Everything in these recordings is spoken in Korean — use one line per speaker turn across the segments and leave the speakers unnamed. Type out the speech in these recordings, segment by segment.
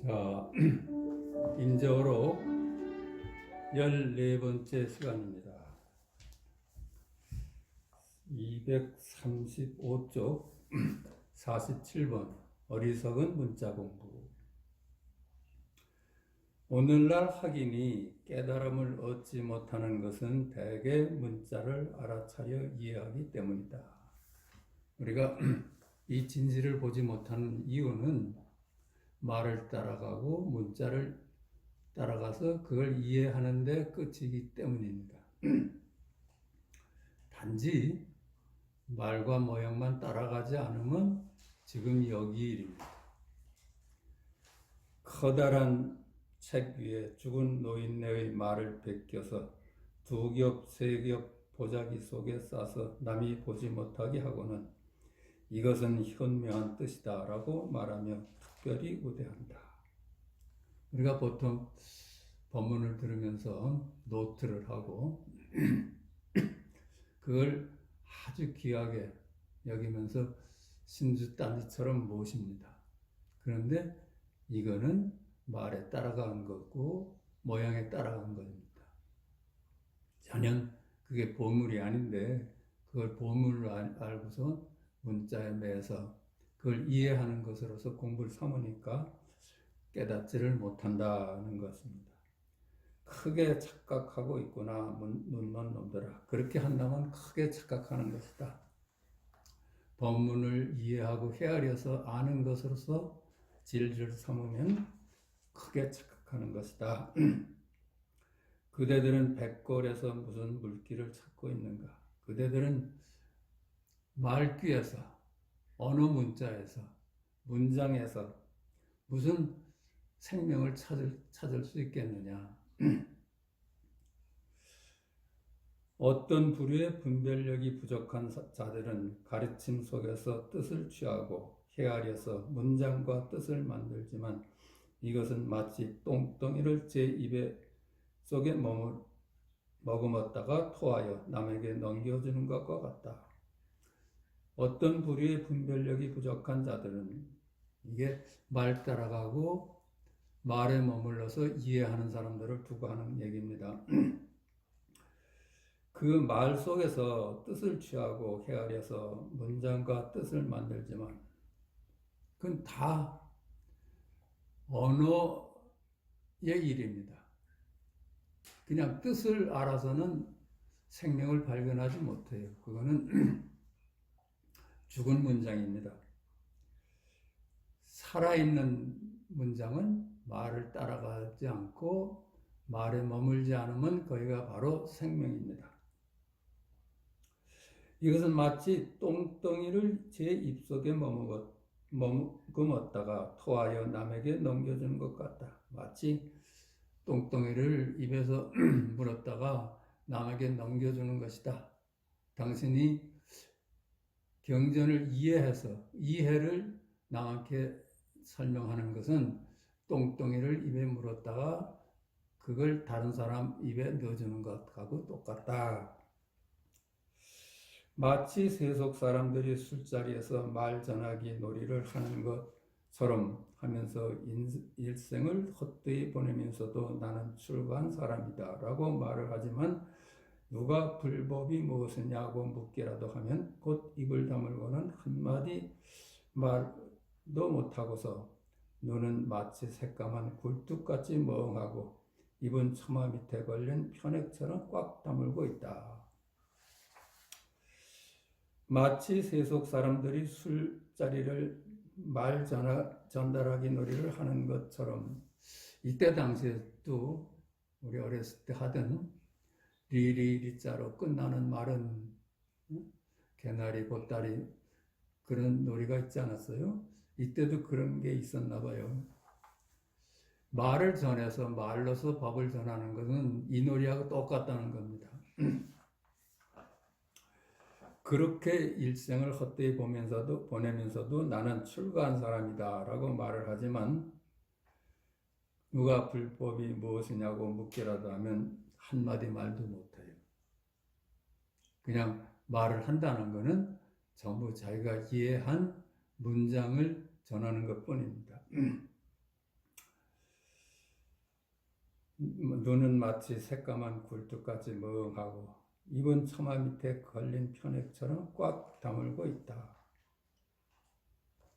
자, 인저로 14번째 시간입니다. 235쪽 47번 어리석은 문자 공부. 오늘날 학인이 깨달음을 얻지 못하는 것은 대개 문자를 알아차려 이해하기 때문이다. 우리가 이 진실을 보지 못하는 이유는 말을 따라가고 문자를 따라가서 그걸 이해하는 데 끝이기 때문입니다. 단지 말과 모양만 따라가지 않으면 지금 여기 일입니다. 커다란 책 위에 죽은 노인네의 말을 베껴서 두 겹, 세 겹 보자기 속에 싸서 남이 보지 못하게 하고는 이것은 현명한 뜻이다 라고 말하며 특별히 우대한다. 우리가 보통 법문을 들으면서 노트를 하고 그걸 아주 귀하게 여기면서 신주단지처럼 모십니다. 그런데 이거는 말에 따라간 거고 모양에 따라간 겁니다. 전혀 그게 보물이 아닌데 그걸 보물로 알고서 문자에 매서 그걸 이해하는 것으로서 공부를 삼으니까 깨닫지를 못한다는 것입니다. 크게 착각하고 있구나, 눈먼 놈들아. 그렇게 한다면 크게 착각하는 것이다. 법문을 이해하고 헤아려서 아는 것으로서 진리를 삼으면 크게 착각하는 것이다. 그대들은 백골에서 무슨 물기를 찾고 있는가? 그대들은 말귀에서, 언어 문자에서, 문장에서 무슨 생명을 찾을 수 있겠느냐? 어떤 부류의 분별력이 부족한 자들은 가르침 속에서 뜻을 취하고 헤아려서 문장과 뜻을 만들지만 이것은 마치 똥덩이를 제 입에 속에 머금었다가 토하여 남에게 넘겨주는 것과 같다. 어떤 부류의 분별력이 부족한 자들은 이게 말 따라가고 말에 머물러서 이해하는 사람들을 두고 하는 얘기입니다. 그 말 속에서 뜻을 취하고 헤아려서 문장과 뜻을 만들지만 그건 다 언어의 일입니다. 그냥 뜻을 알아서는 생명을 발견하지 못해요. 그거는 죽은 문장입니다. 살아있는 문장은 말을 따라가지 않고 말에 머물지 않으면 거기가 바로 생명입니다. 이것은 마치 똥덩이를 제 입속에 머금었다가 토하여 남에게 넘겨주는 것 같다. 마치 똥덩이를 입에서 물었다가 남에게 넘겨주는 것이다. 당신이 경전을 이해해서 이해를 남에게 설명하는 것은 똥덩이를 입에 물었다가 그걸 다른 사람 입에 넣어주는 것하고 똑같다. 마치 세속 사람들이 술자리에서 말 전하기 놀이를 하는 것처럼 하면서 일생을 헛되이 보내면서도 나는 출가한 사람이다 라고 말을 하지만 누가 불법이 무엇이냐고 묻기라도 하면 곧 입을 다물고는 한마디 말도 못하고서 눈은 마치 새까만 굴뚝같이 멍하고 입은 처마 밑에 걸린 편액처럼 꽉 다물고 있다. 마치 세속 사람들이 술자리를 말 전달하기 놀이를 하는 것처럼 이때 당시에도 우리 어렸을 때 하던 리리리자로 끝나는 말은 개나리 보따리 그런 놀이가 있지 않았어요? 이때도 그런 게 있었나 봐요. 말을 전해서 말로서 법을 전하는 것은 이 놀이하고 똑같다는 겁니다. 그렇게 일생을 헛되이 보내면서도 나는 출가한 사람이다 라고 말을 하지만 누가 불법이 무엇이냐고 묻기라도 하면 한마디 말도 못해요. 그냥 말을 한다는 것은 전부 자기가 이해한 문장을 전하는 것 뿐입니다. 눈은 마치 새까만 굴뚝같이 멍하고 입은 처마 밑에 걸린 편액처럼 꽉 다물고 있다.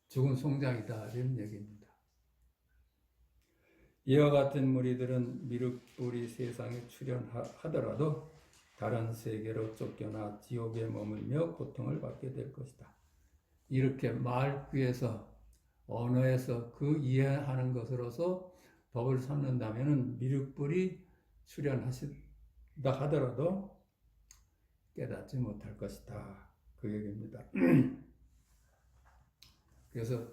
죽은 송장이다 이런 얘기입니다. 이와 같은 무리들은 미륵불이 세상에 출현하더라도 다른 세계로 쫓겨나 지옥에 머물며 고통을 받게 될 것이다. 이렇게 말귀에서 언어에서 그 이해하는 것으로서 법을 삼는다면 미륵불이 출현하시다 하더라도 깨닫지 못할 것이다. 그 얘기입니다. 그래서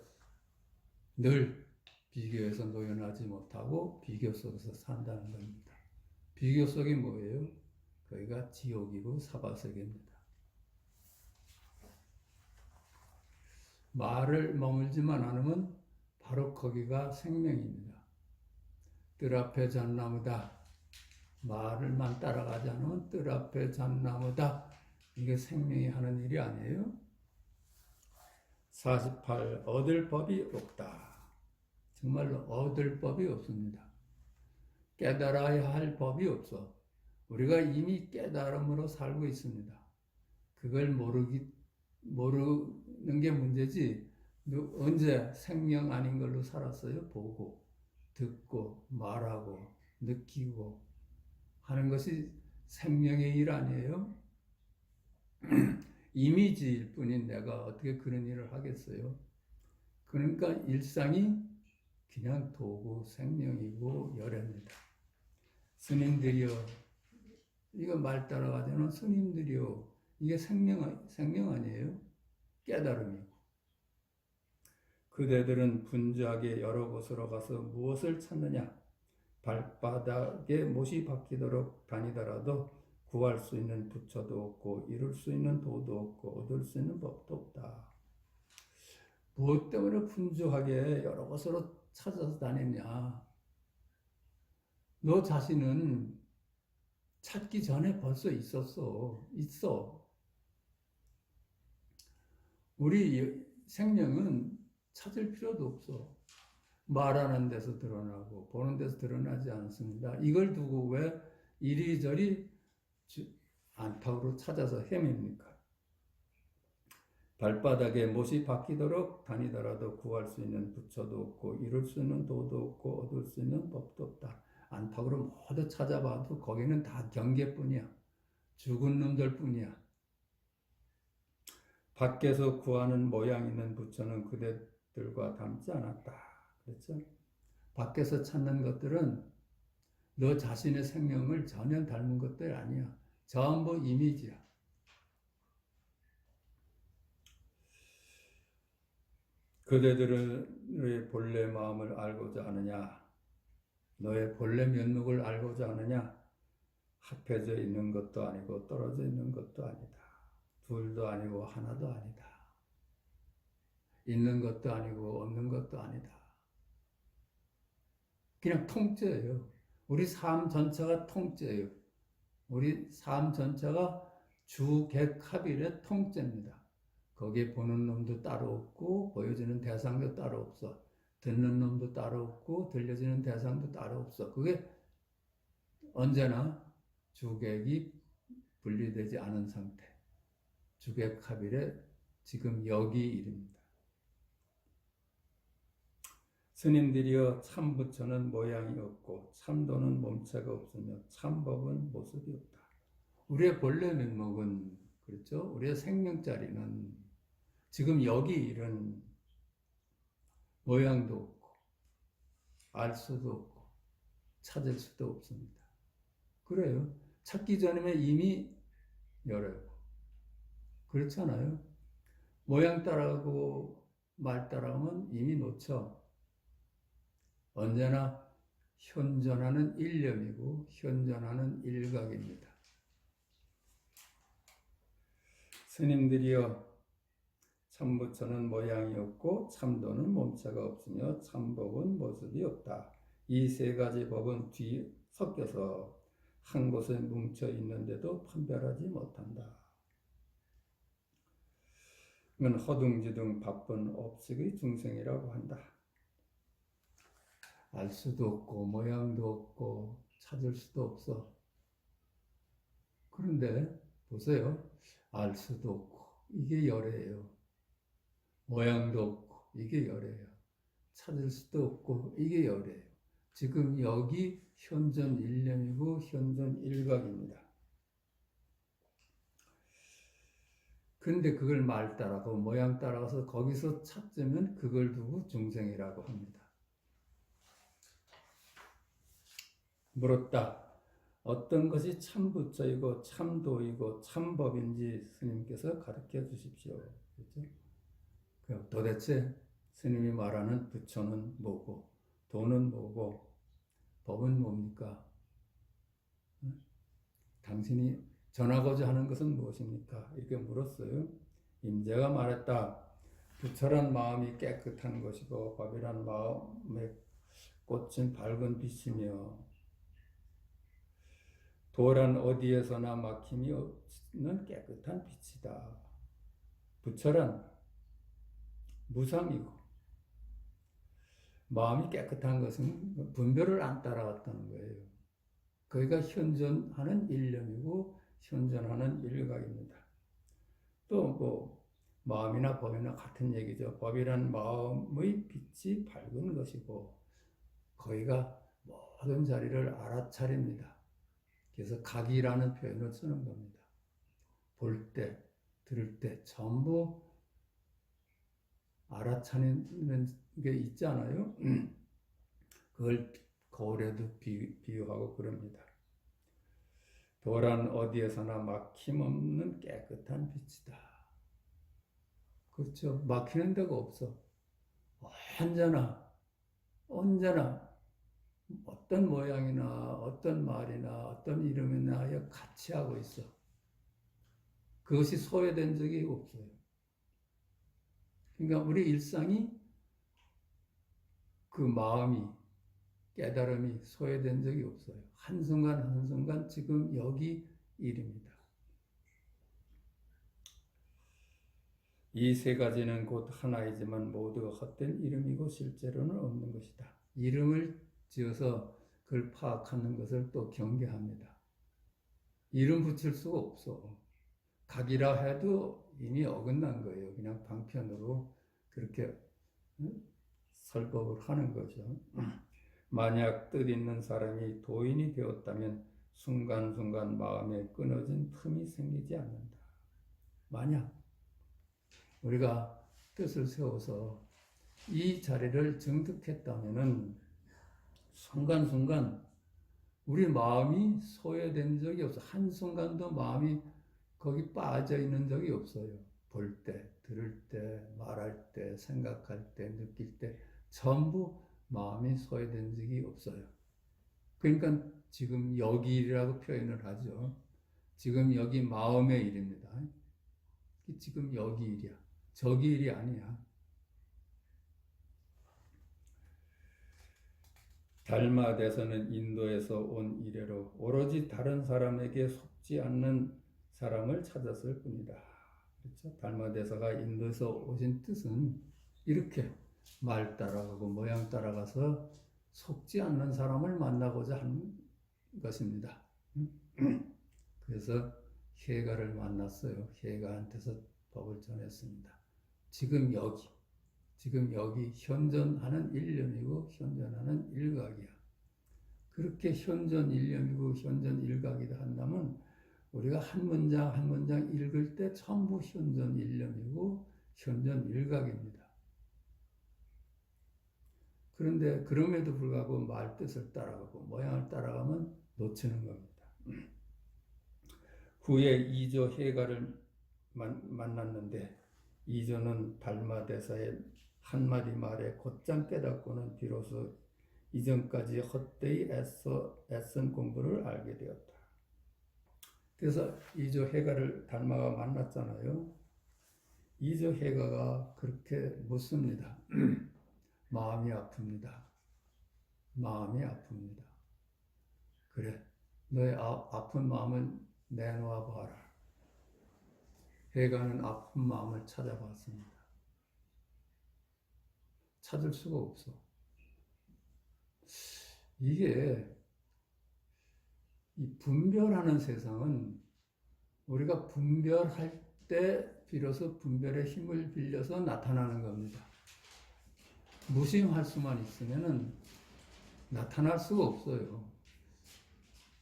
늘 비교에서 노연하지 못하고 비교 속에서 산다는 겁니다. 비교 속이 뭐예요? 거기가 지옥이고 사바세계입니다. 말을 머물지만 않으면 바로 거기가 생명입니다. 뜰 앞에 잣나무다. 말을만 따라가지 않으면 뜰 앞에 잣나무다. 이게 생명이 하는 일이 아니에요? 48. 얻을 법이 없다. 정말로 얻을 법이 없습니다. 깨달아야 할 법이 없어. 우리가 이미 깨달음으로 살고 있습니다. 그걸 모르는 게 문제지. 언제 생명 아닌 걸로 살았어요? 보고, 듣고, 말하고, 느끼고 하는 것이 생명의 일 아니에요? 이미지일 뿐인 내가 어떻게 그런 일을 하겠어요? 그러니까 일상이 그냥 도구, 생명이고 열애입니다. 스님들이여, 이거 말 따라가자면 스님들이여, 이게 생명 아니에요? 깨달음이고. 그대들은 분주하게 여러 곳으로 가서 무엇을 찾느냐? 발바닥에 못이 박히도록 다니더라도 구할 수 있는 부처도 없고 이룰 수 있는 도도 없고 얻을 수 있는 법도 없다. 무엇 때문에 분주하게 여러 곳으로 찾아서 다니냐? 너 자신은 찾기 전에 벌써 있어. 우리 생명은 찾을 필요도 없어. 말하는 데서 드러나고 보는 데서 드러나지 않습니다. 이걸 두고 왜 이리저리 안팎으로 찾아서 헤맵니까? 발바닥에 못이 박히도록 다니더라도 구할 수 있는 부처도 없고 이룰 수 있는 도도 없고 얻을 수 있는 법도 없다. 안팎으로 모두 찾아봐도 거기는 다 경계뿐이야. 죽은 놈들 뿐이야. 밖에서 구하는 모양 있는 부처는 그대들과 닮지 않았다. 그렇죠? 밖에서 찾는 것들은 너 자신의 생명을 전혀 닮은 것들 아니야. 전부 이미지야. 그대들의 본래 마음을 알고자 하느냐? 너의 본래 면목을 알고자 하느냐? 합해져 있는 것도 아니고 떨어져 있는 것도 아니다. 둘도 아니고 하나도 아니다. 있는 것도 아니고 없는 것도 아니다. 그냥 통째예요. 우리 삶 전체가 통째예요. 우리 삶 전체가 주객합일의 통째입니다. 거기에 보는 놈도 따로 없고 보여지는 대상도 따로 없어. 듣는 놈도 따로 없고 들려지는 대상도 따로 없어. 그게 언제나 주객이 분리되지 않은 상태. 주객합일의 지금 여기 일입니다. 스님들이여 참부처는 모양이 없고 참도는 몸체가 없으며 참법은 모습이 없다. 우리의 본래 면목은 그렇죠? 우리의 생명자리는 지금 여기 이런 모양도 없고 알 수도 없고 찾을 수도 없습니다. 그래요. 찾기 전이면 이미 열어요. 그렇잖아요. 모양 따라가고 말 따라가면 이미 놓쳐. 언제나 현존하는 일념이고 현존하는 일각입니다. 스님들이여 참부처는 모양이 없고 참도는 몸체가 없으며 참법은 모습이 없다. 이 세 가지 법은 뒤 섞여서 한 곳에 뭉쳐 있는데도 판별하지 못한다. 이건 허둥지둥 바쁜 업식의 중생이라고 한다. 알 수도 없고 모양도 없고 찾을 수도 없어. 그런데 보세요. 알 수도 없고 이게 열애예요. 모양도 없고 이게 열애예요. 찾을 수도 없고 이게 열애예요. 지금 여기 현존 일념이고 현존 일각입니다. 그런데 그걸 말 따라가고 모양 따라가서 거기서 찾으면 그걸 두고 중생이라고 합니다. 물었다. 어떤 것이 참부처이고 참도이고 참법인지 스님께서 가르쳐 주십시오. 그렇죠? 도대체 스님이 말하는 부처는 뭐고 도는 뭐고 법은 뭡니까? 당신이 전하고자 하는 것은 무엇입니까? 이렇게 물었어요. 임재가 말했다. 부처란 마음이 깨끗한 것이고 법이란 마음에 꽂힌 밝은 빛이며 도란 어디에서나 막힘이 없는 깨끗한 빛이다. 부처란 무상이고 마음이 깨끗한 것은 분별을 안 따라갔다는 거예요. 거기가 현존하는 일념이고 현존하는 일각입니다. 또 뭐 마음이나 법이나 같은 얘기죠. 법이란 마음의 빛이 밝은 것이고 거기가 모든 자리를 알아차립니다. 그래서 각이라는 표현을 쓰는 겁니다. 볼 때, 들을 때 전부 알아차리는 게 있잖아요. 그걸 거울에도 비유하고 그럽니다. 도란 어디에서나 막힘없는 깨끗한 빛이다. 그렇죠. 막히는 데가 없어. 언제나 어떤 모양이나 어떤 말이나 어떤 이름이나 같이 하고 있어. 그것이 소외된 적이 없어요. 그러니까 우리 일상이 그 마음이 깨달음이 소외된 적이 없어요. 한순간 한순간 지금 여기 일입니다. 이 세 가지는 곧 하나이지만 모두가 헛된 이름이고 실제로는 없는 것이다. 이름을 지어서 그걸 파악하는 것을 또 경계합니다. 이름 붙일 수가 없어. 각이라 해도 이미 어긋난 거예요. 그냥 방편으로 그렇게 설법을 하는 거죠. 만약 뜻 있는 사람이 도인이 되었다면 순간순간 마음에 끊어진 틈이 생기지 않는다. 만약 우리가 뜻을 세워서 이 자리를 정득했다면은 순간순간 우리 마음이 소외된 적이 없어. 한순간도 마음이 거기 빠져 있는 적이 없어요. 볼 때, 들을 때, 말할 때, 생각할 때, 느낄 때 전부 마음이 소외된 적이 없어요. 그러니까 지금 여기 일이라고 표현을 하죠. 지금 여기 마음의 일입니다. 지금 여기 일이야. 저기 일이 아니야. 달마대서는 인도에서 온 이래로 오로지 다른 사람에게 속지 않는 사람을 찾았을 뿐이다. 그렇죠? 달마대서가 인도에서 오신 뜻은 이렇게 말 따라가고 모양 따라가서 속지 않는 사람을 만나고자 하는 것입니다. 그래서 혜가를 만났어요. 혜가한테서 법을 전했습니다. 지금 여기 현존하는 일념이고 현존하는 일각이야. 그렇게 현존 일념이고 현존 일각이다 한다면 우리가 우리가 한 문장 한 문장 읽을 때 전부 현존 일념이고 현존 일각입니다. 그런데 그럼에도 불구하고 말 뜻을 따라가고 모양을 따라가면 놓치는 겁니다. 후에 이조 해가를 만났는데 이조는 달마대사의 한마디 말에 곧장 깨닫고는 비로소 이전까지 헛되이 애쓴 공부를 알게 되었다. 그래서 이조 해가를 달마가 만났잖아요. 이조 해가가 그렇게 묻습니다. 마음이 아픕니다. 마음이 아픕니다. 그래, 너의 아픈 마음을 내놓아 봐라. 해가는 아픈 마음을 찾아봤습니다. 찾을 수가 없어. 이게 이 분별하는 세상은 우리가 분별할 때 비로소 분별의 힘을 빌려서 나타나는 겁니다. 무심할 수만 있으면은 나타날 수가 없어요.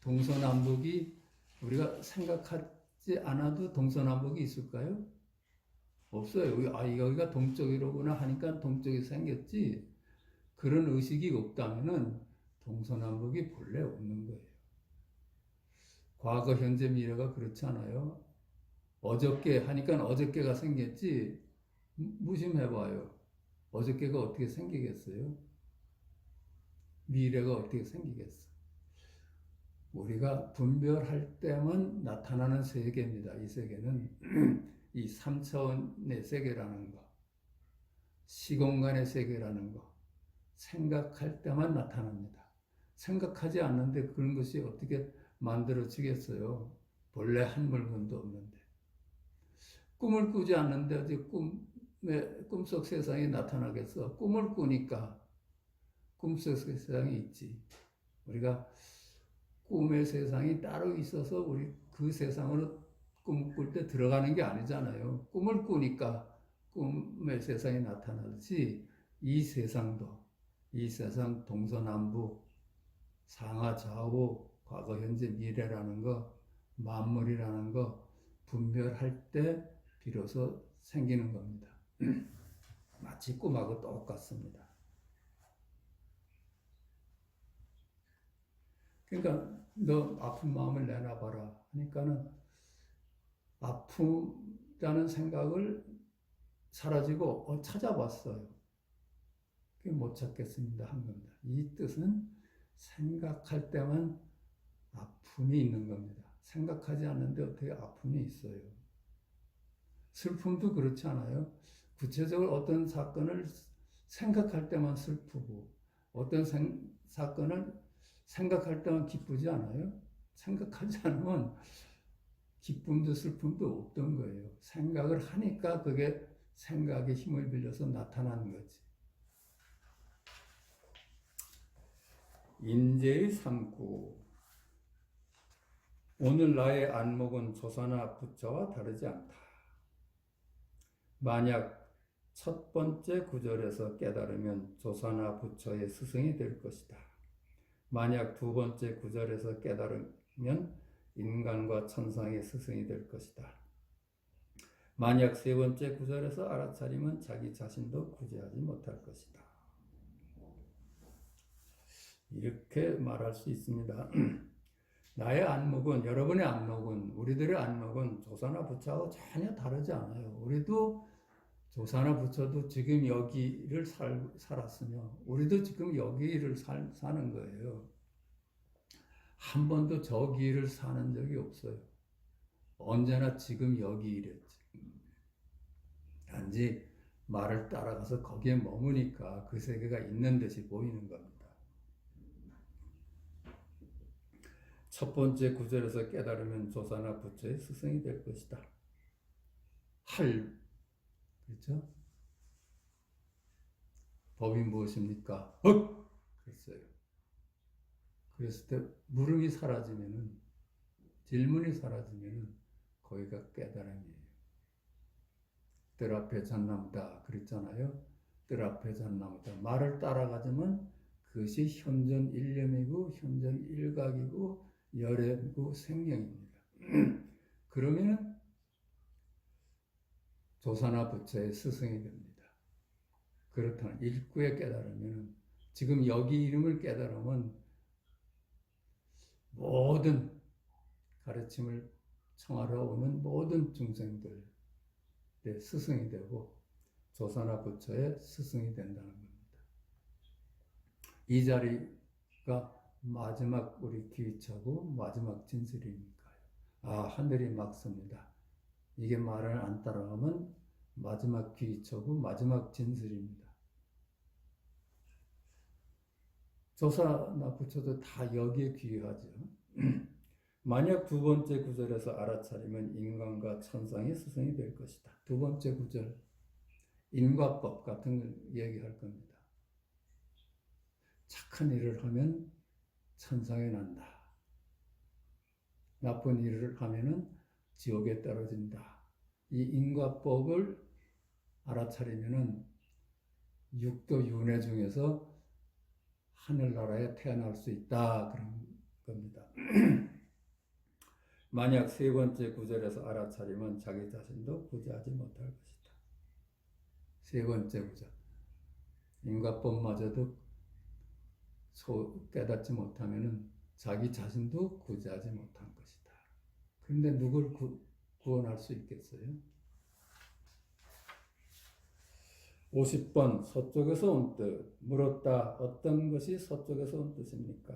동서남북이 우리가 생각하지 않아도 동서남북이 있을까요? 없어요. 아, 여기가 동쪽이로구나 하니까 동쪽이 생겼지. 그런 의식이 없다면은 동서남북이 본래 없는 거예요. 과거, 현재, 미래가 그렇지 않아요. 어저께 하니까 어저께가 생겼지. 무심해봐요. 어저께가 어떻게 생기겠어요? 미래가 어떻게 생기겠어? 우리가 분별할 때만 나타나는 세계입니다. 이 세계는 이 3차원의 세계라는 거, 시공간의 세계라는 거, 생각할 때만 나타납니다. 생각하지 않는데 그런 것이 어떻게 만들어지겠어요? 본래 한 물건도 없는데. 꿈을 꾸지 않는데 어디 꿈속 세상이 나타나겠어? 꿈을 꾸니까 꿈속 세상이 있지. 우리가 꿈의 세상이 따로 있어서 우리 그 세상으로 꿈을 꿀 때 들어가는 게 아니잖아요. 꿈을 꾸니까 꿈의 세상이 나타나듯이 이 세상도, 이 세상 동서남북, 상하 좌우, 과거 현재 미래라는 거, 만물이라는 거 분별할 때 비로소 생기는 겁니다. 마치 꿈하고 똑같습니다. 그러니까 너 아픈 마음을 내놔봐라 하니까는 아프다는 생각을 사라지고 찾아봤어요. 그게 못 찾겠습니다 한 겁니다. 이 뜻은 생각할 때만 아픔이 있는 겁니다. 생각하지 않는데 어떻게 아픔이 있어요? 슬픔도 그렇지 않아요? 구체적으로 어떤 사건을 생각할 때만 슬프고 어떤 사건을 생각할 때만 기쁘지 않아요? 생각하지 않으면 기쁨도 슬픔도 없던 거예요. 생각을 하니까 그게 생각의 힘을 빌려서 나타나는 거지. 인재의 삼구. 오늘 나의 안목은 조사나 부처와 다르지 않다. 만약 첫 번째 구절에서 깨달으면 조사나 부처의 스승이 될 것이다. 만약 두 번째 구절에서 깨달으면 인간과 천상의 스승이 될 것이다. 만약 세 번째 구절에서 알아차리면 자기 자신도 구제하지 못할 것이다. 이렇게 말할 수 있습니다. 나의 안목은, 여러분의 안목은, 우리들의 안목은 조사나 부처하고 전혀 다르지 않아요. 우리도 조사나 부처도 지금 여기를 살았으며 우리도 지금 여기를 사는 거예요. 한 번도 저기를 사는 적이 없어요. 언제나 지금 여기 이랬지. 단지 말을 따라가서 거기에 머무니까 그 세계가 있는 듯이 보이는 겁니다. 첫 번째 구절에서 깨달으면 조사나 부처의 스승이 될 것이다. 그렇죠? 법이 무엇입니까? 그랬어요. 그랬을 때 물음이 사라지면은, 질문이 사라지면은 거기가 깨달음이에요. 뜰 앞에 잣나무다 그랬잖아요. 뜰 앞에 잣나무다. 말을 따라가자면 그것이 현존 일념이고 현존 일각이고 열애고 생명입니다. 그러면 조사나 부처의 스승이 됩니다. 그렇다면 일구에 깨달으면, 지금 여기 이름을 깨달으면 모든 가르침을 청하러 오는 모든 중생들의 스승이 되고 조사나 부처의 스승이 된다는 겁니다. 이 자리가 마지막 우리 기위차고 마지막 진술이니까요. 아, 하늘이 막습니다. 이게 말을 안 따라가면 마지막 기위차고 마지막 진술입니다. 조사나 부처도 다 여기에 귀하죠. 만약 두 번째 구절에서 알아차리면 인간과 천상의 스승이 될 것이다. 두 번째 구절, 인과법 같은 걸 얘기할 겁니다. 착한 일을 하면 천상에 난다. 나쁜 일을 하면은 지옥에 떨어진다. 이 인과법을 알아차리면은 육도 윤회 중에서 하늘나라에 태어날 수 있다. 그런 겁니다. 만약 세 번째 구절에서 알아차리면 자기 자신도 구제하지 못할 것이다. 세 번째 구절. 인과법마저도 깨닫지 못하면은 자기 자신도 구제하지 못한 것이다. 그런데 누굴 구원할 수 있겠어요? 50번 서쪽에서 온 뜻 물었다. 어떤 것이 서쪽에서 온 뜻입니까?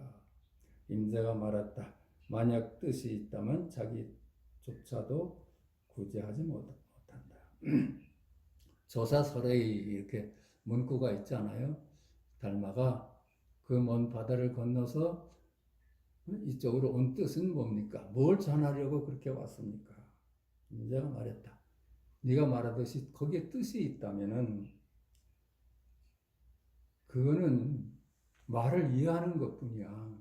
임재가 말했다. 만약 뜻이 있다면 자기조차도 구제하지 못한다. 조사설에 이렇게 문구가 있잖아요. 달마가 그 먼 바다를 건너서 이쪽으로 온 뜻은 뭡니까? 뭘 전하려고 그렇게 왔습니까? 임재가 말했다. 네가 말하듯이 거기에 뜻이 있다면은 그거는 말을 이해하는 것뿐이야.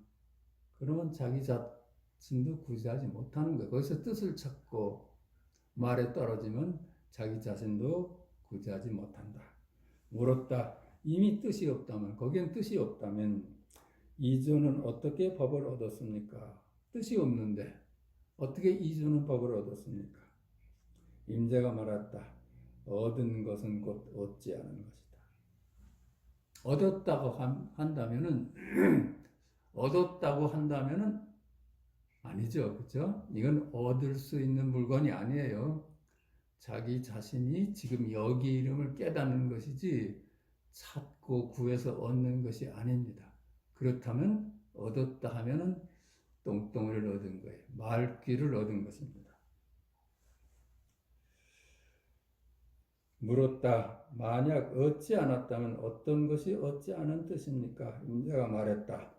그러면 자기 자신도 구제하지 못하는 거야. 거기서 뜻을 찾고 말에 떨어지면 자기 자신도 구제하지 못한다. 물었다. 이미 뜻이 없다면, 거기엔 뜻이 없다면 이주는 어떻게 법을 얻었습니까? 뜻이 없는데 어떻게 이주는 법을 얻었습니까? 임재가 말했다. 얻은 것은 곧 얻지 않은 것이다. 얻었다고 한다면은 얻었다고 한다면은 아니죠. 그죠? 이건 얻을 수 있는 물건이 아니에요. 자기 자신이 지금 여기 이름을 깨닫는 것이지 찾고 구해서 얻는 것이 아닙니다. 그렇다면 얻었다 하면은 똥덩이를 얻은 거예요. 말귀를 얻은 것입니다. 물었다. 만약 얻지 않았다면 어떤 것이 얻지 않은 뜻입니까? 임재가 말했다.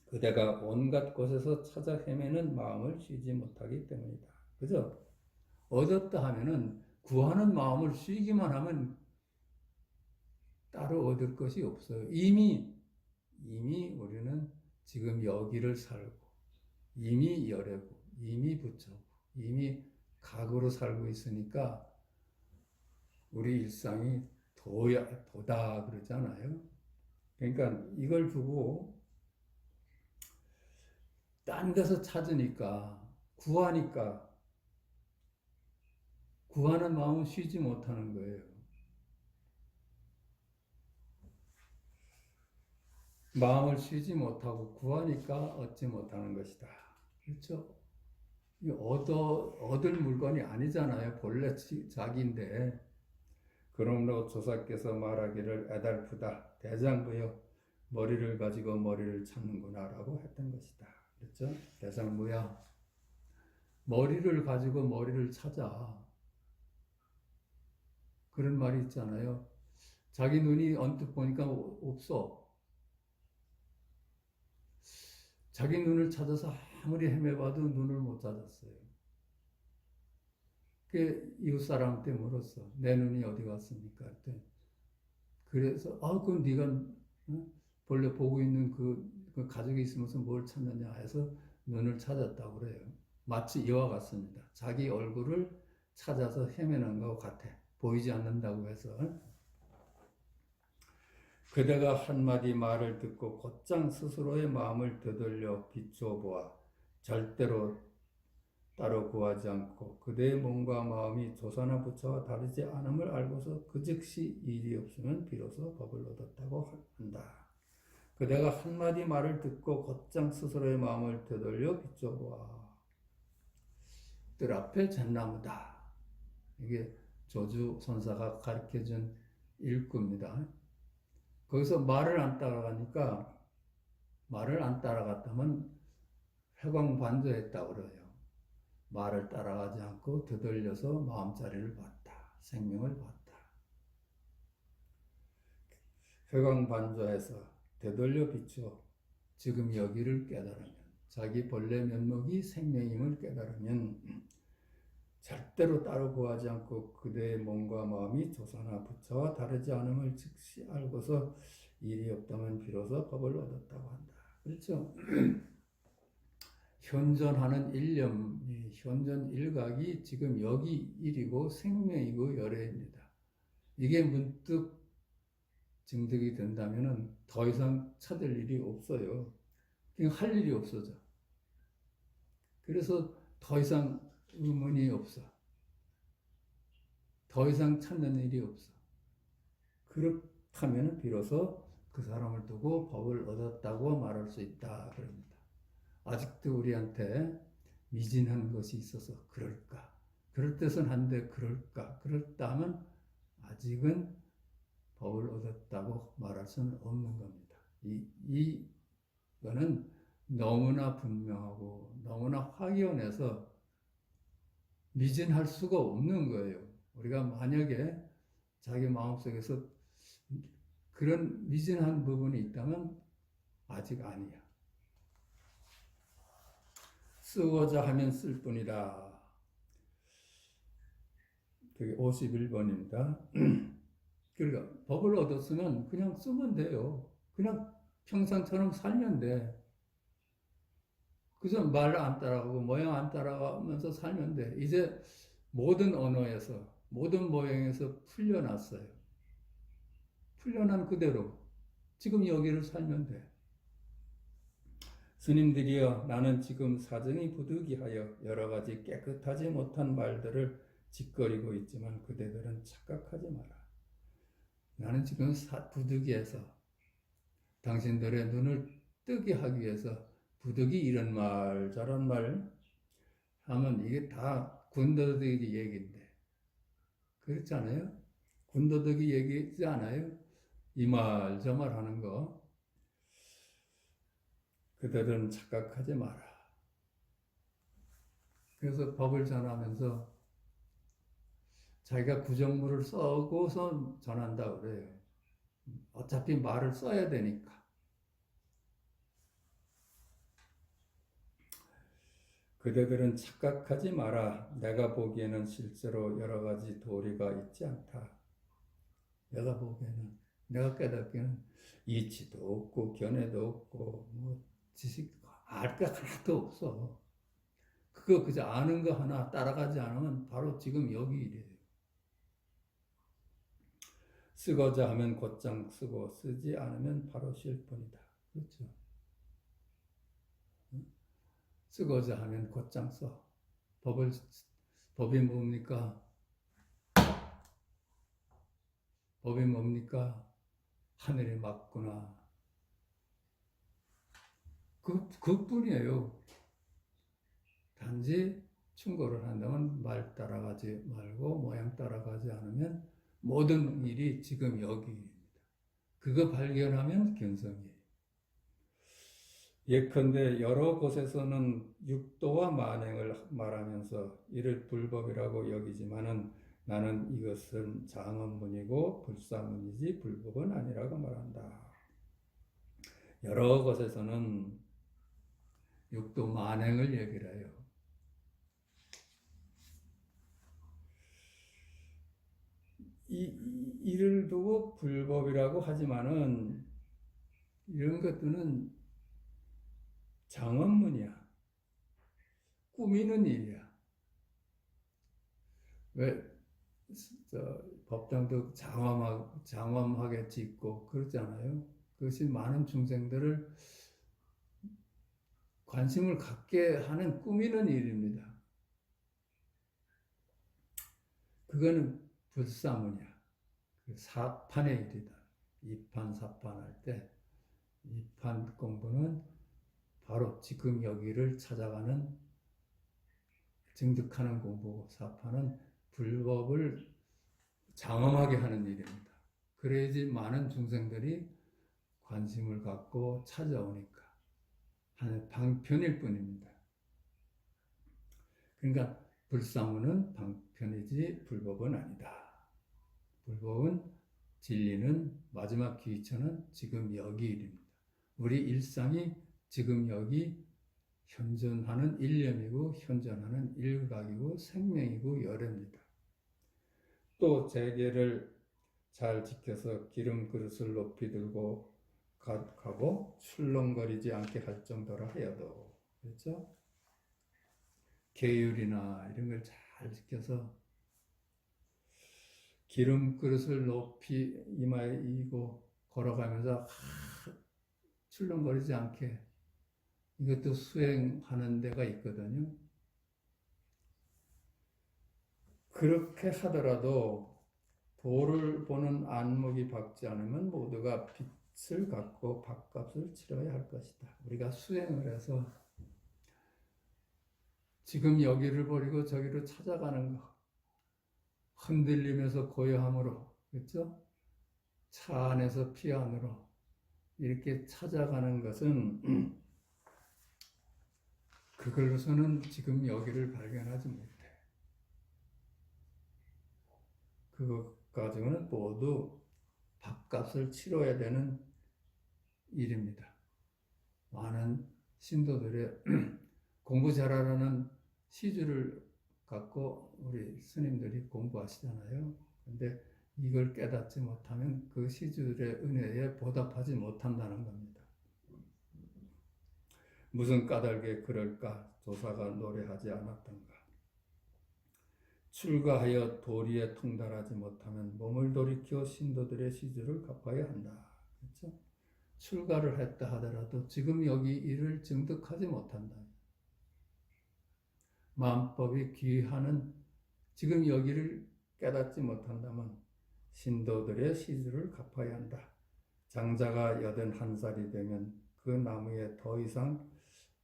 그대가 온갖 곳에서 찾아 헤매는 마음을 쉬지 못하기 때문이다. 그죠? 얻었다 하면은 구하는 마음을 쉬기만 하면 따로 얻을 것이 없어요. 이미 우리는 지금 여기를 살고, 이미 열애고, 이미 부처고, 이미 각으로 살고 있으니까 우리 일상이 도다 그러잖아요. 그러니까 이걸 두고 딴 데서 찾으니까, 구하는 마음은 쉬지 못하는 거예요. 마음을 쉬지 못하고 구하니까 얻지 못하는 것이다. 그렇죠? 얻을 물건이 아니잖아요. 본래 자기인데. 그러므로 조사께서 말하기를 애달프다. 대장부여 머리를 가지고 머리를 찾는구나 라고 했던 것이다. 그렇죠? 대장부야 머리를 가지고 머리를 찾아. 그런 말이 있잖아요. 자기 눈이 언뜻 보니까 없어. 자기 눈을 찾아서 아무리 헤매봐도 눈을 못 찾았어요. 그 이웃 사람한테 물었어. 내 눈이 어디 갔습니까? 그때 그래서 그럼 네가 본래 보고 있는 그 가족이 있으면서 뭘 찾느냐 해서 눈을 찾았다고 그래요. 마치 이와 같습니다. 자기 얼굴을 찾아서 헤매는 것 같아. 보이지 않는다고 해서. 그대가 한마디 말을 듣고 곧장 스스로의 마음을 되돌려 비추어 보아 절대로 따로 구하지 않고 그대의 몸과 마음이 조사나 부처와 다르지 않음을 알고서 그 즉시 일이 없으면 비로소 법을 얻었다고 한다. 그대가 한마디 말을 듣고 곧장 스스로의 마음을 되돌려 비춰보아. 뜰 앞에 잣나무다. 이게 조주 선사가 가르쳐준 일구입니다. 거기서 말을 안 따라가니까 말을 안 따라갔다면 회광반조했다고 그래요. 말을 따라가지 않고 되돌려서 마음자리를 봤다. 생명을 봤다. 회광반조해서 되돌려 비추어 지금 여기를 깨달으면 자기 본래 면목이 생명임을 깨달으면 절대로 따로 구하지 않고 그대의 몸과 마음이 조사나 부처와 다르지 않음을 즉시 알고서 일이 없다면 비로소 법을 얻었다고 한다. 그렇죠? 현존하는 일념이 현존 일각이 지금 여기 일이고 생명이고 열애입니다. 이게 문득 증득이 된다면 더 이상 찾을 일이 없어요. 그냥 할 일이 없어져. 그래서 더 이상 의문이 없어. 더 이상 찾는 일이 없어. 그렇다면 비로소 그 사람을 두고 법을 얻었다고 말할 수 있다. 그럽니다. 아직도 우리한테 미진한 것이 있어서 그럴까? 그럴 듯은 한데 그럴까? 그렇다면 아직은 법을 얻었다고 말할 수는 없는 겁니다. 이거는 너무나 분명하고 너무나 확연해서 미진할 수가 없는 거예요. 우리가 만약에 자기 마음속에서 그런 미진한 부분이 있다면 아직 아니야. 쓰고자 하면 쓸 뿐이다. 그게 51번입니다. 그러니까 법을 얻었으면 그냥 쓰면 돼요. 그냥 평상처럼 살면 돼. 그래서 말 안 따라가고 모양 안 따라가면서 살면 돼. 이제 모든 언어에서 모든 모양에서 풀려났어요. 풀려난 그대로 지금 여기를 살면 돼. 스님들이여 나는 지금 사정이 부득이하여 여러 가지 깨끗하지 못한 말들을 짓거리고 있지만 그대들은 착각하지 마라. 나는 지금 부득이해서 당신들의 눈을 뜨게 하기 위해서 부득이 이런 말 저런 말 하면 이게 다 군더더기 얘기인데 그렇지 않아요? 군더더기 얘기지 않아요? 이 말 저 말 하는 거 그들은 착각하지 마라. 그래서 법을 전하면서 자기가 구정물을 써고서 전한다 그래요. 어차피 말을 써야 되니까. 그대들은 착각하지 마라. 내가 보기에는 실제로 여러 가지 도리가 있지 않다. 내가 보기에는, 내가 깨닫기에는 이치도 없고 견해도 없고 뭐 지식 알 게 하나도 없어. 그거 그저 아는 거 하나 따라가지 않으면 바로 지금 여기 이래요. 쓰고자 하면 곧장 쓰고 쓰지 않으면 바로 쉴 뿐이다. 그렇죠? 쓰고자 하면 곧장 써. 법이 뭡니까? 법이 뭡니까? 하늘이 맞구나. 그뿐이에요. 단지 충고를 한다면 말 따라가지 말고 모양 따라가지 않으면 모든 일이 지금 여기입니다. 그거 발견하면 견성이에요. 예컨대 여러 곳에서는 육도와 만행을 말하면서 이를 불법이라고 여기지만은 나는 이것은 장언문이고 불사문이지 불법은 아니라고 말한다. 여러 곳에서는 육도 만행을 얘기를 해요. 이를 두고 불법이라고 하지만은 이런 것들은 장언문이야. 꾸미는 일이야. 왜 법당도 장엄하게 짓고 그렇잖아요. 그것이 많은 중생들을 관심을 갖게 하는 꾸미는 일입니다. 그거는 불사문이야. 그 사판의 일이다. 이판, 사판 할 때, 이판 공부는 바로 지금 여기를 찾아가는, 증득하는 공부고, 사판은 불법을 장엄하게 하는 일입니다. 그래야지 많은 중생들이 관심을 갖고 찾아오니까 하는 방편일 뿐입니다. 그러니까 불사문은 방편이지 불법은 아니다. 불법은 진리는 마지막 기초는 지금 여기 일입니다. 우리 일상이 지금 여기 현존하는 일념이고 현존하는 일각이고 생명이고 열애입니다. 또 재계를 잘 지켜서 기름 그릇을 높이 들고 가고 출렁거리지 않게 할 정도라 하여도, 그렇죠? 계율이나 이런 걸 잘 지켜서 기름 그릇을 높이 이마에 이고 걸어가면서 출렁거리지 않게, 이것도 수행하는 데가 있거든요. 그렇게 하더라도 도를 보는 안목이 밝지 않으면 모두가 빛을 갖고 밥값을 치러야 할 것이다. 우리가 수행을 해서 지금 여기를 버리고 저기로 찾아가는 거, 흔들리면서 고요함으로, 그렇죠? 차 안에서 피 안으로 이렇게 찾아가는 것은 그걸로서는 지금 여기를 발견하지 못해. 그것 가지고는 모두 밥값을 치러야 되는 일입니다. 많은 신도들의 공부 잘하라는 시주를 갖고 우리 스님들이 공부하시잖아요. 근데 이걸 깨닫지 못하면 그 시주들의 은혜에 보답하지 못한다는 겁니다. 무슨 까닭에 그럴까? 조사가 노래하지 않았던가? 출가하여 도리에 통달하지 못하면 몸을 돌이켜 신도들의 시주를 갚아야 한다. 그렇죠? 출가를 했다 하더라도 지금 여기 일을 증득하지 못한다. 마음법이 귀하는 지금 여기를 깨닫지 못한다면 신도들의 시주를 갚아야 한다. 장자가 81살이 되면 그 나무에 더 이상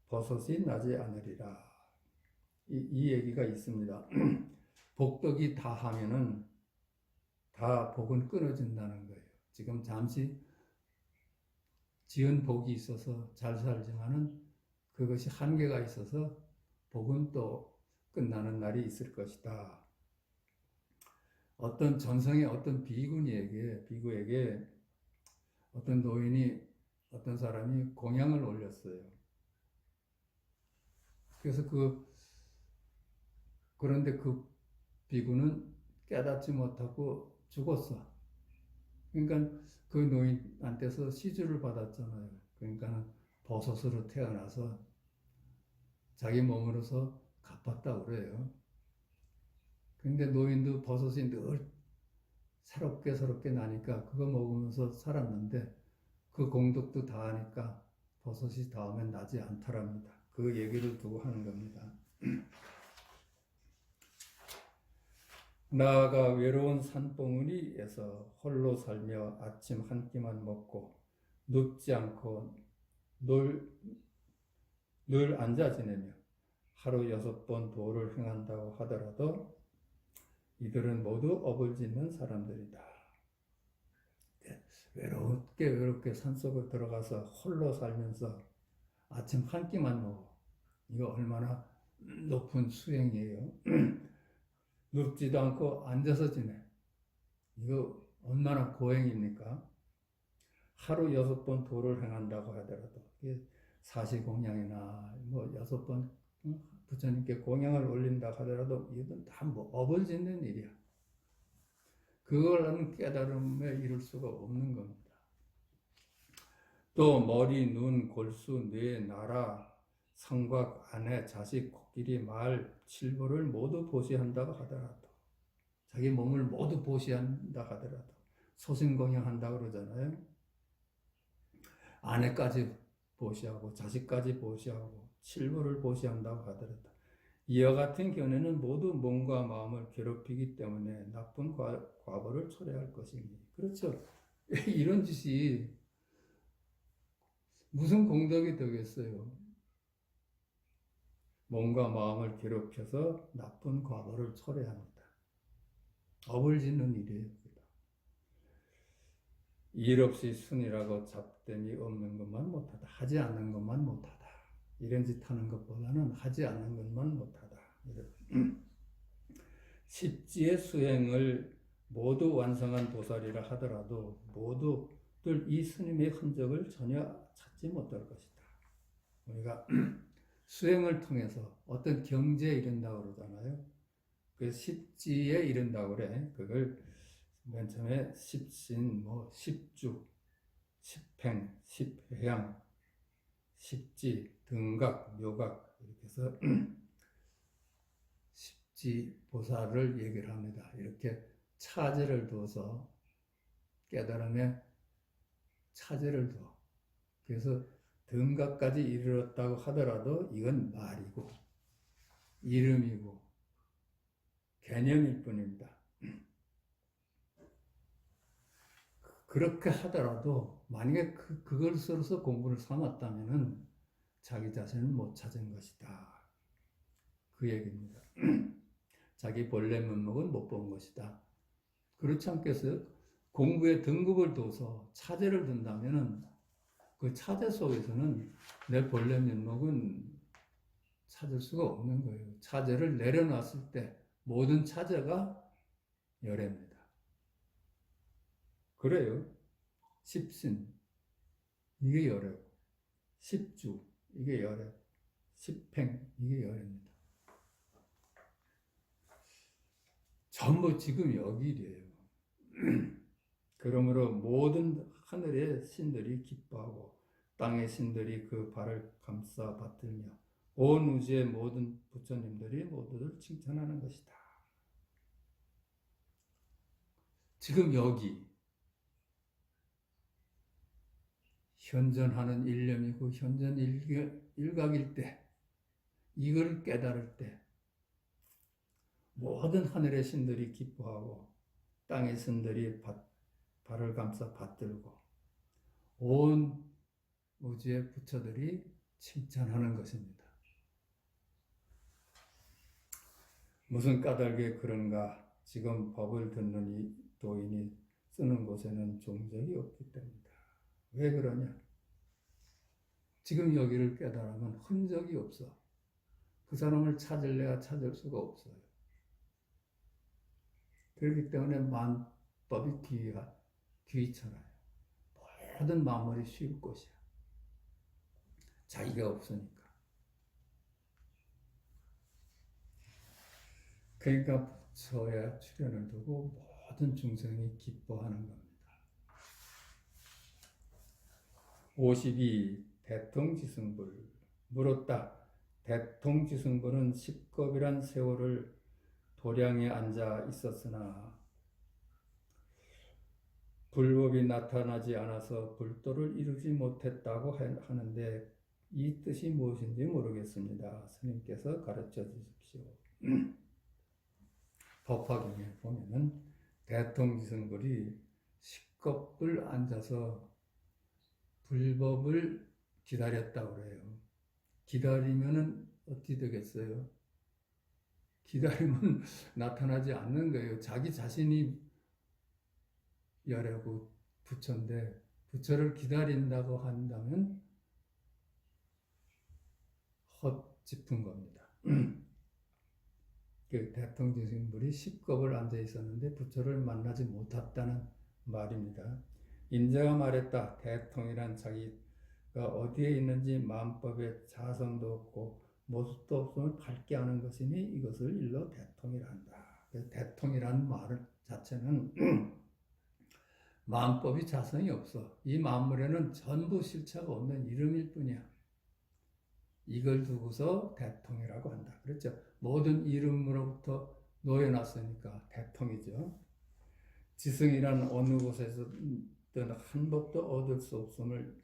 버섯이 나지 않으리라. 이 얘기가 있습니다. 복덕이 다 하면은 다 복은 끊어진다는 거예요. 지금 잠시 지은 복이 있어서 잘 살지만은 그것이 한계가 있어서 복은 또 끝나는 날이 있을 것이다. 어떤 전성의 어떤 비구에게 어떤 노인이, 어떤 사람이 공양을 올렸어요. 그래서 그런데 그 비구는 깨닫지 못하고 죽었어. 그러니까 그 노인한테서 시주를 받았잖아요. 그러니까 버섯으로 태어나서 자기 몸으로서 갚았다고 그래요. 근데 노인도 버섯이 늘 새롭게 나니까 그거 먹으면서 살았는데 그 공덕도 다 하니까 버섯이 다음엔 나지 않더랍니다. 그 얘기를 두고 하는 겁니다. 나아가 외로운 산봉우리에서 홀로 살며 아침 한 끼만 먹고 눕지 않고 늘 앉아 지내며 하루 6번 도를 행한다고 하더라도 이들은 모두 업을 짓는 사람들이다. 외롭게 산속에 들어가서 홀로 살면서 아침 한 끼만 먹어. 이거 얼마나 높은 수행이에요. 눕지도 않고 앉아서 지내. 이거 얼마나 고행입니까? 하루 6번 도를 행한다고 하더라도 사시공양이나 뭐 6번 부처님께 공양을 올린다 하더라도 이건 다 뭐 업을 짓는 일이야. 그걸 깨달음에 이룰 수가 없는 겁니다. 또 머리, 눈, 골수, 뇌, 나라, 성곽, 아내, 자식, 코끼리, 말, 칠부를 모두 보시한다고 하더라도, 자기 몸을 모두 보시한다 하더라도, 소신공양한다 그러잖아요. 아내까지 보시하고 자식까지 보시하고 칠부를 보시한다고 하더라도 이와 같은 견해는 모두 몸과 마음을 괴롭히기 때문에 나쁜 과보를 초래할 것이니. 그렇죠. 이런 짓이 무슨 공덕이 되겠어요? 몸과 마음을 괴롭혀서 나쁜 과보를 초래합니다. 업을 짓는 일이에요. 일 없이 순이라고 잡됨이 없는 것만 못하다. 하지 않는 것만 못하다. 이런 짓 하는 것보다는 하지 않는 것만 못하다. 십지의 수행을 모두 완성한 보살이라 하더라도 모두들 이 스님의 흔적을 전혀 찾지 못할 것이다. 우리가 수행을 통해서 어떤 경지에 이른다고 그러잖아요. 그 십지에 이른다고 그래. 그걸 맨 처음에 십신, 십주, 십행, 십회양, 십지, 등각, 묘각 이렇게 해서 십지 보살을 얘기를 합니다. 이렇게 차제를 둬서 깨달음에 차제를 둬. 그래서 등각까지 이르렀다고 하더라도 이건 말이고 이름이고 개념일 뿐입니다. 그렇게 하더라도 만약에 그걸 써서 공부를 삼았다면은 자기 자신을 못 찾은 것이다. 그 얘기입니다. 자기 본래 면목은 못 본 것이다. 그렇지 않겠어요? 공부에 등급을 둬서 차제를 둔다면은 그 차제 속에서는 내 본래 면목은 찾을 수가 없는 거예요. 차제를 내려놨을 때 모든 차제가 열애입니다. 그래요. 십신, 이게 열애고, 십주, 이게 열애고, 십행, 이게 열애입니다. 전부 지금 여기이래요. 그러므로 모든 하늘의 신들이 기뻐하고 땅의 신들이 그 발을 감싸 받들며 온 우주의 모든 부처님들이 모두들 칭찬하는 것이다. 지금 여기 현존하는 일념이고 현존 일각일 때 이걸 깨달을 때 모든 하늘의 신들이 기뻐하고 땅의 신들이 발을 감싸 받들고 온 우주의 부처들이 칭찬하는 것입니다. 무슨 까닭에 그런가? 지금 법을 듣는 이 도인이 쓰는 곳에는 종적이 없기 때문이다. 왜 그러냐? 지금 여기를 깨달으면 흔적이 없어. 그 사람을 찾을래야 찾을 수가 없어요. 그렇기 때문에 만법이 귀찮아요. 모든 만물이 쉬울 것이야. 자기가 없으니까. 그러니까 부처의 출현을 두고 모든 중생이 기뻐하는 겁니다. 52. 대통지승불. 물었다. 대통지승불은 10겁이란 세월을 도량에 앉아 있었으나 불법이 나타나지 않아서 불도를 이루지 못했다고 하는데 이 뜻이 무엇인지 모르겠습니다. 스님께서 가르쳐 주십시오. 법화경에 보면은 대통지승불이 10겁을 앉아서 불법을 기다렸다고 그래요. 기다리면은 어떻게 되겠어요? 기다리면 나타나지 않는 거예요. 자기 자신이 열애고 부처인데 부처를 기다린다고 한다면 헛짚은 겁니다. 그 대통지승불이 10겁을 앉아 있었는데 부처를 만나지 못했다는 말입니다. 인자가 말했다. 대통이란 자기가 어디에 있는지 마음법에 자성도 없고 모습도 없음을 밝게 하는 것이니 이것을 일러 대통이라 한다. 대통이라는 말 자체는 마음법이 자성이 없어. 이 만물에는 전부 실체가 없는 이름일 뿐이야. 이걸 두고서 대통이라고 한다. 그렇죠? 모든 이름으로부터 놓여놨으니까 대통이죠. 지승이란 어느 곳에서든 한 법도 얻을 수 없음을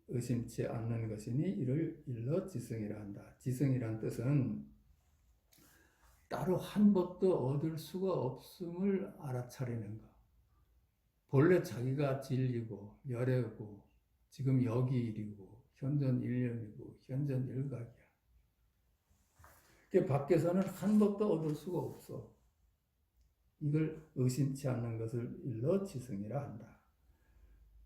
의심치 않는 것이니 이를 일러 지승이라 한다. 지승이란 뜻은 따로 한 법도 얻을 수가 없음을 알아차리는 것. 본래 자기가 진리고 열애고 지금 여기 일이고 현존 일념이고 현존 일각이야. 그 밖에서는 한 법도 얻을 수가 없어. 이걸 의심치 않는 것을 일러 지성이라 한다.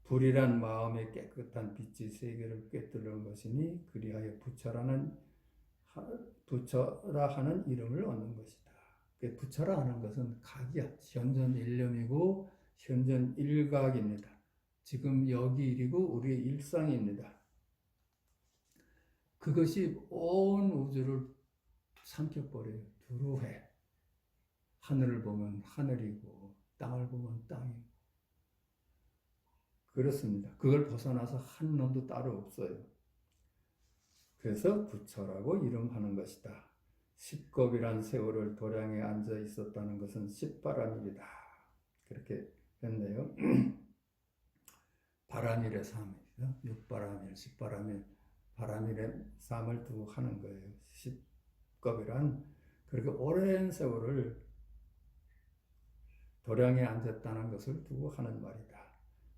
불이란 마음의 깨끗한 빛이 세계를 꿰뚫는 것이니 그리하여 부처라 하는 이름을 얻는 것이다. 부처라 하는 것은 각이야. 현존 일념이고 현존 일각입니다. 지금 여기 일이고 우리의 일상입니다. 그것이 온 우주를 삼켜버려요. 두루해. 하늘을 보면 하늘이고 땅을 보면 땅이고 그렇습니다. 그걸 벗어나서 한 놈도 따로 없어요. 그래서 부처라고 이름하는 것이다. 십겁이란 세월을 도량에 앉아 있었다는 것은 십바람일이다. 그렇게 했네요. 바람일의 삶이죠. 육바람일, 십바람일, 바람일의 삶을 두고 하는 거예요. 십겁이란 그렇게 오랜 세월을 도량에 앉았다는 것을 두고 하는 말이다.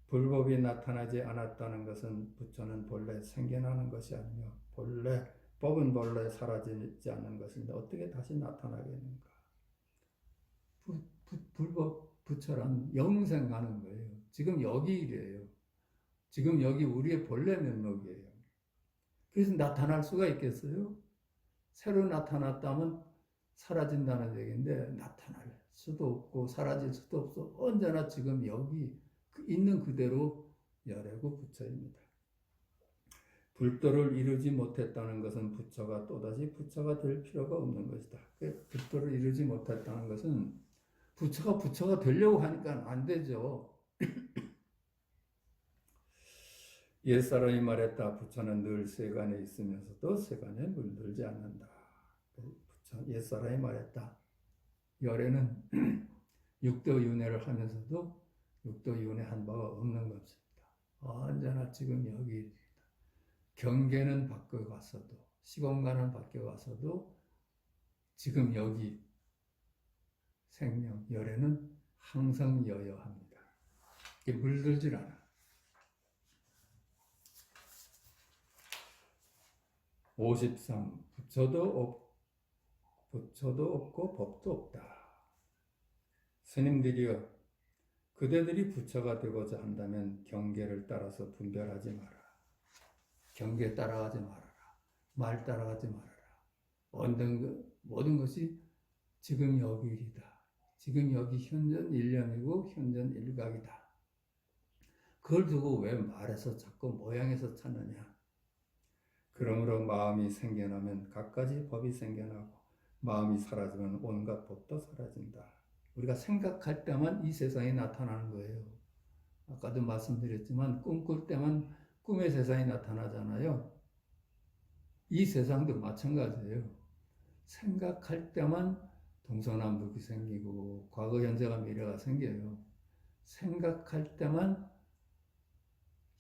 불법이 나타나지 않았다는 것은 부처는 본래 생겨나는 것이 아니며 법은 본래 사라지지 않는 것인데 어떻게 다시 나타나겠는가? 불법 부처란 영생하는 거예요. 지금 여기 일이에요. 지금 여기 우리의 본래 면목이에요. 그래서 나타날 수가 있겠어요? 새로 나타났다면 사라진다는 얘기인데 나타날 수도 없고 사라질 수도 없어. 언제나 지금 여기 있는 그대로 열애고 부처입니다. 불도를 이루지 못했다는 것은 부처가 또다시 부처가 될 필요가 없는 것이다. 불도를 이루지 못했다는 것은 부처가 되려고 하니까 안 되죠. 옛사람이 말했다. 부처는 늘 세간에 있으면서도 세간에 물들지 않는다. 옛사람이 말했다. 열애는 육도윤회를 하면서도 육도윤회 한 바가 없는 것입니다. 언제나 지금 여기 경계는 바뀌어 갔어도 시공간은 바뀌어 갔어도 지금 여기 생명, 열애는 항상 여여합니다. 이게 물들질 않아. 53. 부처도 없고 법도 없다. 스님들이여, 그대들이 부처가 되고자 한다면 경계를 따라서 분별하지 마라. 경계 따라가지 말아라. 말 따라가지 말아라. 모든 것이 지금 여기 일이다. 지금 여기 현존 일념이고 현존 일각이다. 그걸 두고 왜 말에서 자꾸 모양에서 찾느냐. 그러므로 마음이 생겨나면 갖가지 법이 생겨나고 마음이 사라지면 온갖 법도 사라진다. 우리가 생각할 때만 이 세상이 나타나는 거예요. 아까도 말씀드렸지만 꿈꿀 때만 꿈의 세상이 나타나잖아요. 이 세상도 마찬가지예요. 생각할 때만 동서남북이 생기고 과거, 현재가, 미래가 생겨요. 생각할 때만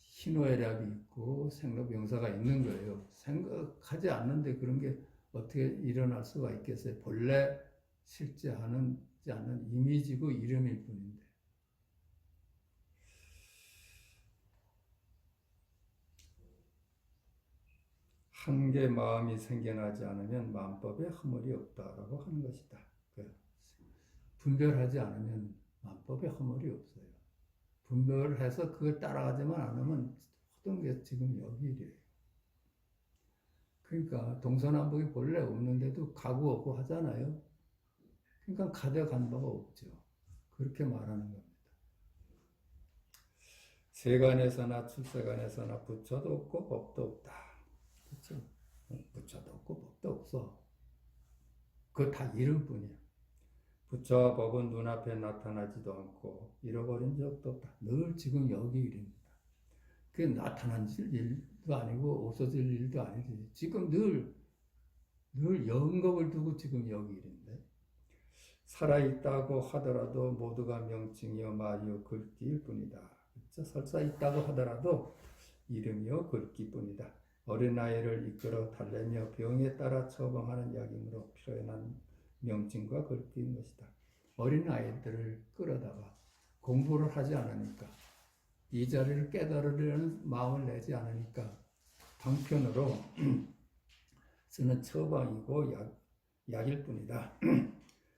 희노애락이 있고 생로병사가 있는 거예요. 생각하지 않는데 그런 게 어떻게 일어날 수가 있겠어요? 본래 실제 하지 않는 이미지고 이름일 뿐인데. 한계 마음이 생겨나지 않으면 만법에 허물이 없다라고 하는 것이다. 분별하지 않으면 만법에 허물이 없어요. 분별해서 그걸 따라가지만 않으면 모든 게 지금 여기 일이에요. 그러니까 동서남북이 본래 없는데도 가구 없고 하잖아요. 그러니까 가져간 바가 없죠. 그렇게 말하는 겁니다. 세간에서나 출세간에서나 부처도 없고 법도 없다. 그렇죠? 부처도 없고 법도 없어. 그거 다 이름뿐이야. 부처와 법은 눈앞에 나타나지도 않고 잃어버린 적도 없다. 늘 지금 여기 일입니다. 그게 나타난 일도 아니고 없어질 일도 아니지. 지금 늘 영겁을 두고 지금 여기 일인데 살아있다고 하더라도 모두가 명칭이요 말이요 글귀일 뿐이다. 그렇죠? 설사 있다고 하더라도 이름이요 글귀뿐이다. 어린아이를 이끌어 달래며 병에 따라 처방하는 약이므로 명칭과 글귀인 것이다. 어린 아이들을 끌어다가 공부를 하지 않으니까 이 자리를 깨달으려는 마음을 내지 않으니까 방편으로 쓰는 처방이고 약일 뿐이다.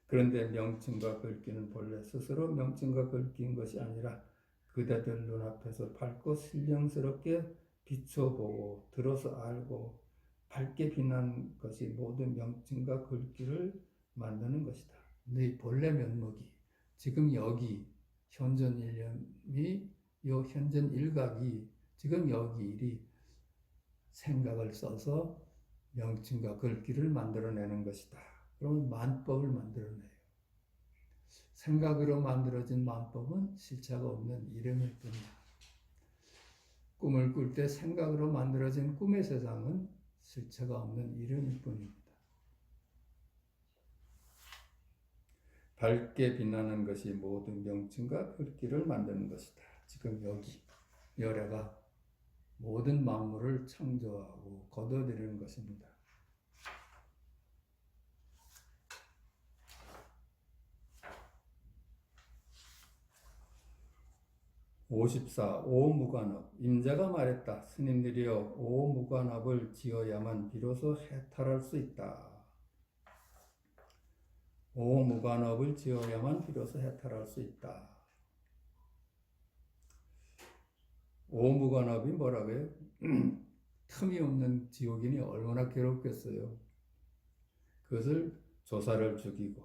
그런데 명칭과 글귀는 본래 스스로 명칭과 글귀인 것이 아니라 그대들 눈앞에서 밝고 신령스럽게 비춰보고 들어서 알고 밝게 빛난 것이 모든 명칭과 글귀를 만드는 것이다. 너희 본래 면목이 지금 여기 현존 일념이 요 현존 일각이 지금 여기 일이 생각을 써서 명칭과 글귀를 만들어내는 것이다. 그러면 만법을 만들어내요. 생각으로 만들어진 만법은 실체가 없는 이름일 뿐이야. 꿈을 꿀 때 생각으로 만들어진 꿈의 세상은 실체가 없는 이름일 뿐입니다. 밝게 빛나는 것이 모든 명칭과 글귀를 만드는 것이다. 지금 여기 열애가 모든 만물을 창조하고 거둬들이는 것입니다. 54. 오무관업. 임자가 말했다. 스님들이여 오무관업을 지어야만 비로소 해탈할 수 있다. 오무관업을 지어야만 비로소 해탈할 수 있다. 오무관업이 뭐라고요? 틈이 없는 지옥이니 얼마나 괴롭겠어요. 그것을 조사를 죽이고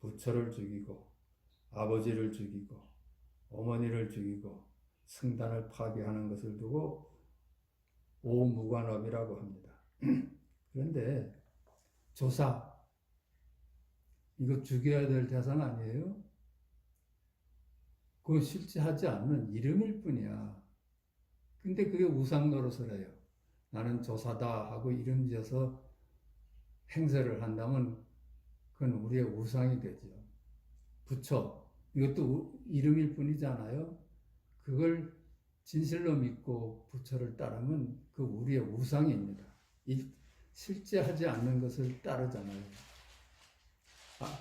부처를 죽이고 아버지를 죽이고 어머니를 죽이고 승단을 파괴하는 것을 두고 오무관업이라고 합니다. 그런데 조사 이거 죽여야 될 대상 아니에요? 그건 실제 하지 않는 이름일 뿐이야. 근데 그게 우상 노릇을 해요. 나는 조사다 하고 이름 지어서 행세를 한다면 그건 우리의 우상이 되죠. 부처 이것도 이름일 뿐이잖아요. 그걸 진실로 믿고 부처를 따르면 그 우리의 우상입니다. 실제 하지 않는 것을 따르잖아요.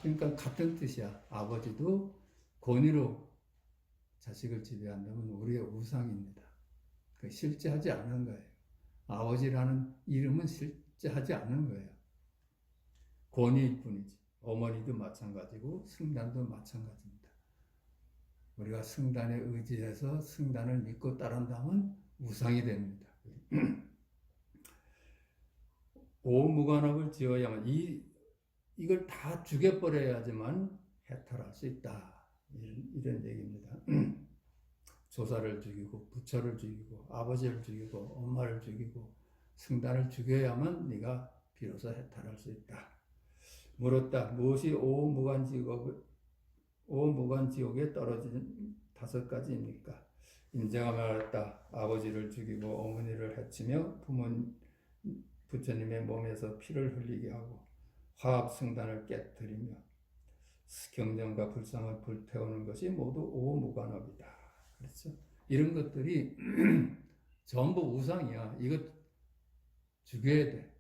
그러니까 같은 뜻이야. 아버지도 권위로 자식을 지배한다면 우리의 우상입니다. 실제 하지 않는 거예요. 아버지라는 이름은 실제 하지 않는 거예요. 권위일 뿐이지. 어머니도 마찬가지고 승단도 마찬가지입니다. 우리가 승단에 의지해서 승단을 믿고 따른다면 우상이 됩니다. 오무관업을 지어야만 이걸 다 죽여버려야지만 해탈할 수 있다. 이런 얘기입니다. 조사를 죽이고 부처를 죽이고 아버지를 죽이고 엄마를 죽이고 승단을 죽여야만 네가 비로소 해탈할 수 있다. 물었다. 무엇이 오무관지옥에 떨어진 5가지입니까? 임자가 말했다. 아버지를 죽이고 어머니를 해치며 부처님의 몸에서 피를 흘리게 하고 화합승단을 깨뜨리며 경전과 불상을 불태우는 것이 모두 오무관업이다. 그렇죠? 이런 것들이 전부 우상이야. 이것 죽여야 돼.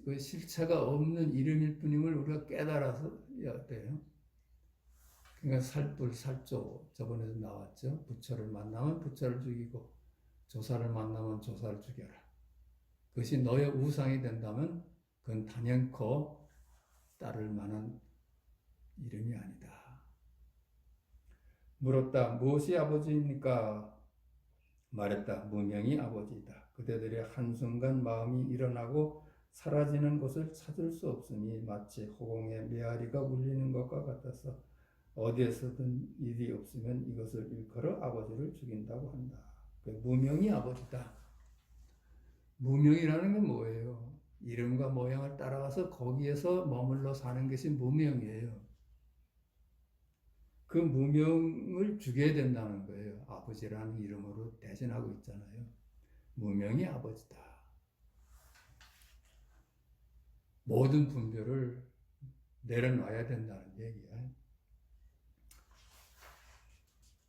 그 실체가 없는 이름일 뿐임을 우리가 깨달아서야 돼요. 그러니까 살조 저번에도 나왔죠. 부처를 만나면 부처를 죽이고 조사를 만나면 조사를 죽여라. 그것이 너의 우상이 된다면 그건 단연코 따를 만한 이름이 아니다. 물었다. 무엇이 아버지입니까? 말했다. 무명이 아버지이다. 그대들의 한순간 마음이 일어나고 사라지는 곳을 찾을 수 없으니 마치 허공에 메아리가 울리는 것과 같아서 어디에서든 일이 없으면 이것을 일컬어 아버지를 죽인다고 한다. 무명이 아버지다. 무명이라는 게 뭐예요? 이름과 모양을 따라가서 거기에서 머물러 사는 것이 무명이에요. 그 무명을 죽여야 된다는 거예요. 아버지라는 이름으로 대신하고 있잖아요. 무명이 아버지다. 모든 분별을 내려놔야 된다는 얘기야.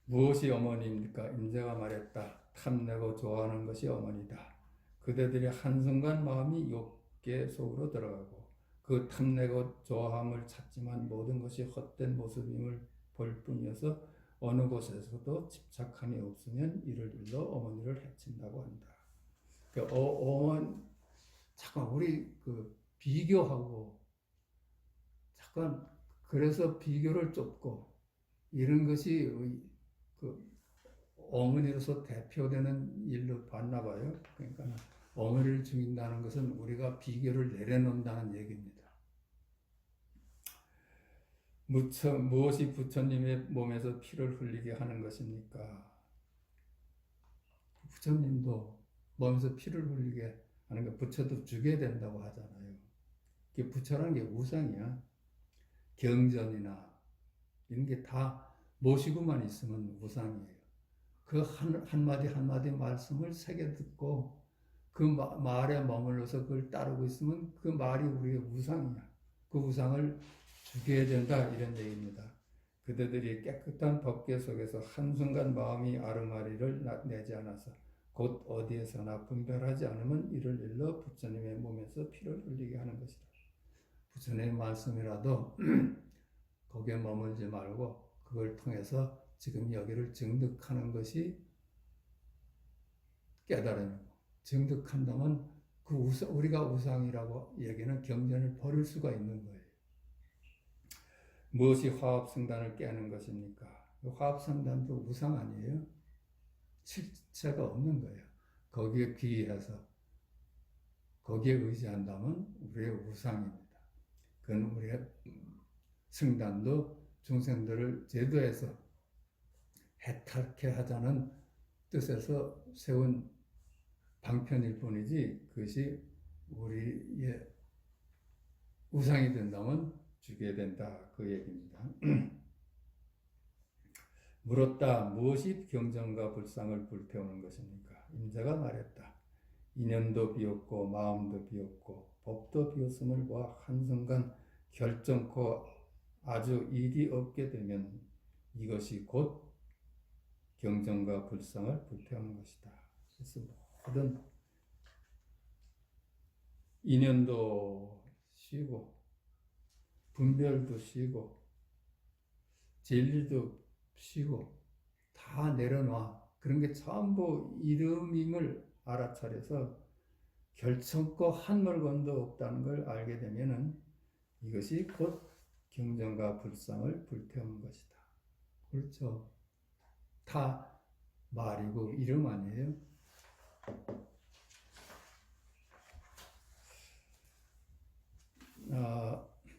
무엇이 어머니입니까? 임자가 말했다. 탐내고 좋아하는 것이 어머니다. 그대들의 한순간 마음이 욕계 속으로 들어가고 그 탐내고 좋아함을 찾지만 모든 것이 헛된 모습임을 볼 뿐이어서 어느 곳에서도 집착함이 없으면 이를 일러 어머니를 해친다고 한다. 그 잠깐 우리 그 비교하고 잠깐 그래서 비교를 쫓고 이런 것이 그 어머니로서 대표되는 일로 봤나 봐요. 그러니까 어머니를 죽인다는 것은 우리가 비교를 내려놓는다는 얘기입니다. 무엇이 부처님의 몸에서 피를 흘리게 하는 것입니까? 부처님도 몸에서 피를 흘리게 하는 거 부처도 죽여야 된다고 하잖아요. 부처라는 게 우상이야. 경전이나 이런 게 다 모시고만 있으면 우상이에요. 그 한마디 한마디 말씀을 새겨 듣고 그 말에 머물러서 그걸 따르고 있으면 그 말이 우리의 우상이야. 그 우상을 죽여야 된다 이런 얘기입니다. 그대들이 깨끗한 법계 속에서 한순간 마음이 아르마리를 내지 않아서 곧 어디에서나 분별하지 않으면 이를 일러 부처님의 몸에서 피를 흘리게 하는 것이다. 부처님의 말씀이라도 거기에 머물지 말고 그걸 통해서 지금 여기를 증득하는 것이 깨달음이고, 증득한다면 우리가 우상이라고 얘기는 경전을 버릴 수가 있는 거예요. 무엇이 화합성단을 깨는 것입니까? 화합성단도 우상 아니에요? 실체가 없는 거예요. 거기에 비해서 거기에 의지한다면 우리의 우상입니다. 그건 우리의 승단도 중생들을 제도에서 해탈케 하자는 뜻에서 세운 방편일 뿐이지 그것이 우리의 우상이 된다면 죽여야 된다 그 얘기입니다. 물었다. 무엇이 경전과 불상을 불태우는 것입니까? 임자가 말했다. 인연도 비었고 마음도 비었고 법도 비었음을 보아 한순간 결정코 아주 일이 없게 되면 이것이 곧 경전과 불상을 불태우는 것이다. 그래서 모든 인연도 쉬고 분별도 쉬고 진리도 쉬고 다 내려놔. 그런 게 전부 이름임을 알아차려서 결정코 한 물건도 없다는 걸 알게 되면은 이것이 곧 경전과 불상을 불태우는 것이다. 그렇죠. 다 말이고 이름 아니에요?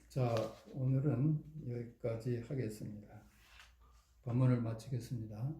자, 오늘은 여기까지 하겠습니다. 법문을 마치겠습니다.